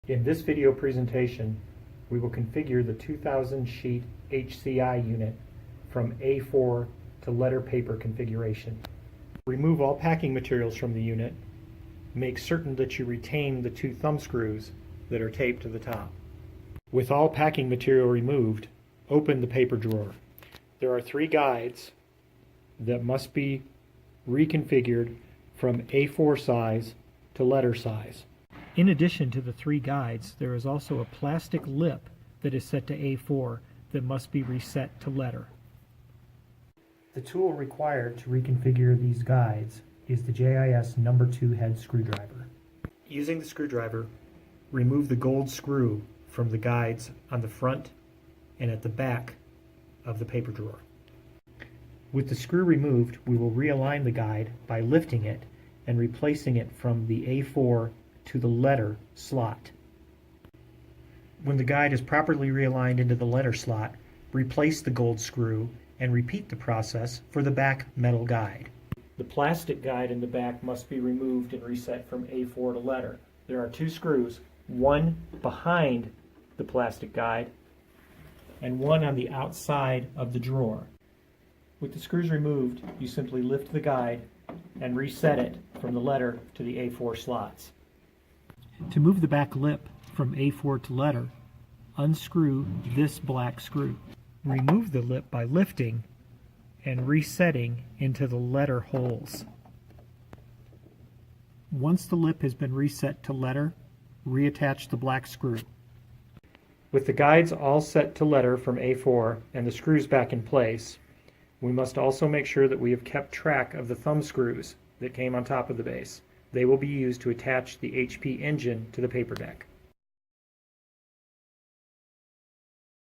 In this video presentation, we will configure the 2000 sheet HCI unit from A4 to letter paper configuration. Remove all packing materials from the unit. Make certain that you retain the 2 thumb screws that are taped to the top. With all packing material removed, open the paper drawer. There are 3 guides that must be reconfigured from A4 size to letter size. In addition to the 3 guides, there is also a plastic lip that is set to A4 that must be reset to letter. The tool required to reconfigure these guides is the JIS number 2 head screwdriver. Using the screwdriver, remove the gold screw from the guides on the front and at the back of the paper drawer. With the screw removed, we will realign the guide by lifting it and replacing it from the A4 to the letter slot. When the guide is properly realigned into the letter slot, replace the gold screw and repeat the process for the back metal guide. The plastic guide in the back must be removed and reset from A4 to letter. There are 2 screws, one behind the plastic guide and one on the outside of the drawer. With the screws removed, you simply lift the guide and reset it from the letter to the A4 slots. To move the back lip from A4 to letter, unscrew this black screw. Remove the lip by lifting and resetting into the letter holes. Once the lip has been reset to letter, reattach the black screw. With the guides all set to letter from A4 and the screws back in place, we must also make sure that we have kept track of the thumb screws that came on top of the base. They will be used to attach the HP engine to the paper deck.